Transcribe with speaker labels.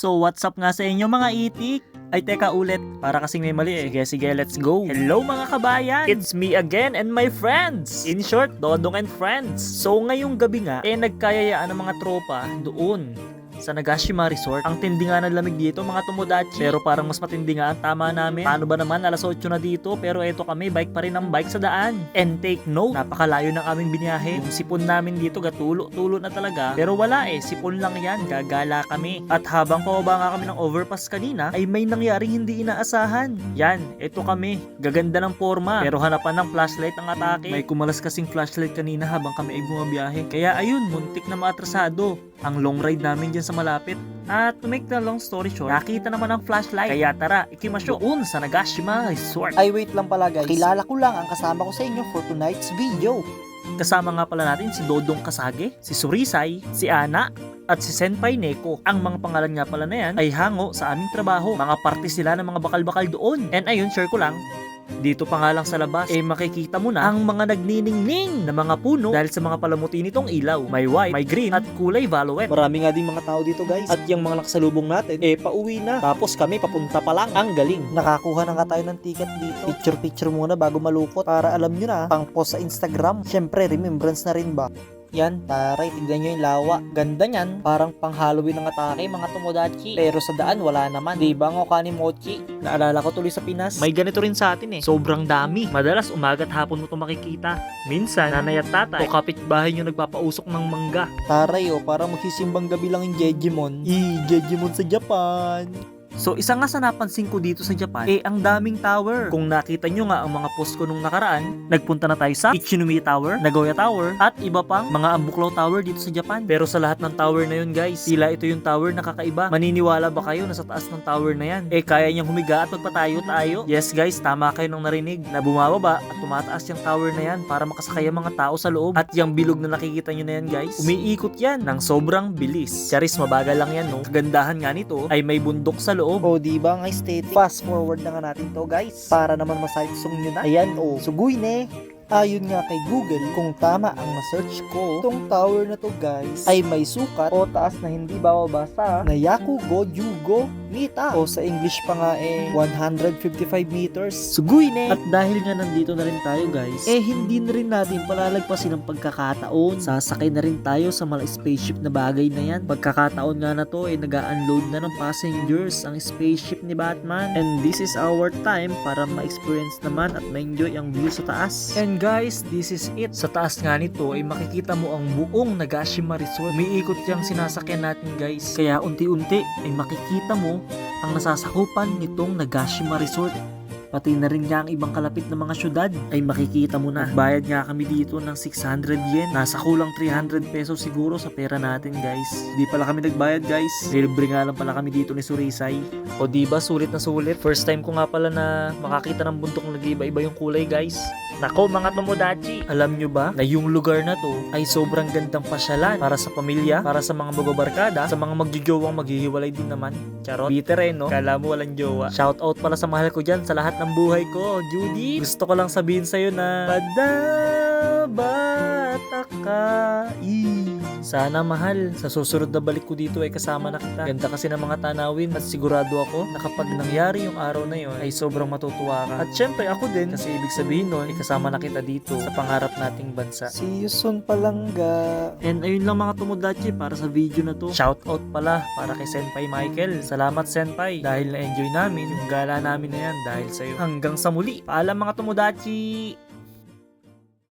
Speaker 1: So what's up nga sa inyo mga itik? Ay teka ulit, para kasing may mali eh. Sige, let's go. Hello mga kabayan! It's me again and my friends! In short, Dodong and Friends. So ngayong gabi nga, nagkayayaan ng mga tropa doon sa Nagashima Resort. Ang tindi nga ng lamig dito mga tomodachi. Pero parang mas matindi nga ang tama namin. Paano ba naman, alas 8 na dito. Pero eto kami, bike pa rin ang bike sa daan. And take note, napakalayo ng aming biniyahe. Yung sipon namin dito, gatulo-tulo na talaga. Pero wala eh, sipon lang yan. Gagala kami. At habang pababa nga kami ng overpass kanina, ay may nangyaring hindi inaasahan. Yan, eto kami. Gaganda ng forma. Pero hanapan ng flashlight ang atake. May kumalas kasing flashlight kanina habang kami ay bumabiyahe. Kaya ayun, muntik na maatrasado ang long ride namin dyan sa malapit. At to make the long story short, nakita naman ang flashlight. Kaya tara, ikimasyo doon sa Nagashima Resort.
Speaker 2: Ay wait lang pala guys, kilala ko lang ang kasama ko sa inyo for tonight's video.
Speaker 1: Kasama nga pala natin si Dodong Kasage, si Surisay, si Ana, at si Senpai Neko. Ang mga pangalan nga pala na yan ay hango sa aming trabaho. Mga parte sila ng mga bakal-bakal doon. And ayun, share ko lang, dito pa nga lang sa labas, makikita mo na ang mga nagniningning na mga puno dahil sa mga palamuti nitong ilaw. May white, may green, at kulay violet.
Speaker 2: Marami nga din mga tao dito guys. At yung mga nakasalubong natin, pauwi na. Tapos kami papunta pa lang. Ang galing. Nakakuha na nga tayo ng ticket dito. Picture muna bago malukot para alam nyo na, pang post sa Instagram. Syempre, remembrance na rin ba? Yan, taray, tignan nyo yung lawa. Ganda nyan, parang pang Halloween ng atake, mga tomodachi. Pero sa daan, wala naman. Diba ngo kanimochi? Naalala ko tuloy sa Pinas.
Speaker 1: May ganito rin sa atin eh. Sobrang dami. Madalas umagat hapon mo ito makikita. Minsan, nanay at tatay o kapitbahay nyo nagpapausok ng mangga.
Speaker 2: Taray parang magsisimbang gabi lang yung Jejimon. Jejimon sa Japan.
Speaker 1: So isa nga sa napansin ko dito sa Japan, ang daming tower. Kung nakita nyo nga ang mga post ko nung nakaraan, nagpunta na tayo sa Ichinomiya Tower, Nagoya Tower, at iba pang mga Ambuklaw Tower dito sa Japan. Pero sa lahat ng tower na yun guys, tila ito yung tower na kakaiba. Maniniwala ba kayo na sa taas ng tower na yan, kaya niyang humiga at magpatayo-tayo? Yes guys, tama kayo nang narinig na bumababa at tumataas yung tower na yan para makasakay ang mga tao sa loob. At yung bilog na nakikita nyo na yan guys, umiikot yan ng sobrang bilis. Charis, mabagal lang yan no. Kagandahan nga nito ay may bundok sa loob.
Speaker 2: O diba nga aesthetic? Fast forward na nga natin to guys, para naman masayang nyo na. Ayan suguy ne. Ayon nga kay Google, kung tama ang na-search ko, itong tower na to guys ay may sukat o taas na hindi bababa na Yakugo Jugo Mita, o sa English pa nga 155 meters.
Speaker 1: Suguy ne!
Speaker 2: At dahil nga nandito na rin tayo guys, hindi na rin natin palalagpasin ang pagkakataon. Sasakay na rin tayo sa mga spaceship na bagay na yan. Pagkakataon nga na to nag-unload na ng passengers ang spaceship ni Batman. And this is our time para ma-experience naman at ma-enjoy ang view sa taas.
Speaker 1: And guys, this is it. Sa taas nga nito ay makikita mo ang buong Nagashima Resort. Umiikot yung sinasakyan natin guys. Kaya unti-unti ay makikita mo ang nasasakupan nitong Nagashima Resort. Pati na rin nga ang ibang kalapit na mga syudad ay makikita mo na. Bayad nga kami dito ng 600 yen. Nasa kulang 300 pesos siguro sa pera natin guys. Di pala kami nagbayad guys. Libre nga lang pala kami dito ni Surisay. O diba, sulit na sulit. First time ko nga pala na makakita ng bundok na nag-iba-iba yung kulay guys. Nako mga tomodachi, alam nyo ba na yung lugar na to ay sobrang gandang pasyalan para sa pamilya, para sa mga magbabarkada, sa mga magjojowang maghihiwalay din naman. Charot. Bitter no? Kala mo walang jowa. Shout out pala sa mahal ko dyan sa lahat ng buhay ko, Judy. Gusto ko lang sabihin sa'yo na padabata ka. Sana mahal, sa susunod na balik ko dito ay kasama na kita. Ganda kasi ng mga tanawin at sigurado ako na kapag nangyari yung araw na yon ay sobrang matutuwa ka. At syempre ako din, kasi ibig sabihin nun, kasama na kita dito sa pangarap nating bansa.
Speaker 2: See you soon palangga.
Speaker 1: And ayun lang mga tomodachi para sa video na to. Shout out pala para kay Senpai Michael. Salamat Senpai dahil na-enjoy namin yung gala namin na yan dahil sa'yo. Hanggang sa muli. Paalam mga tomodachi!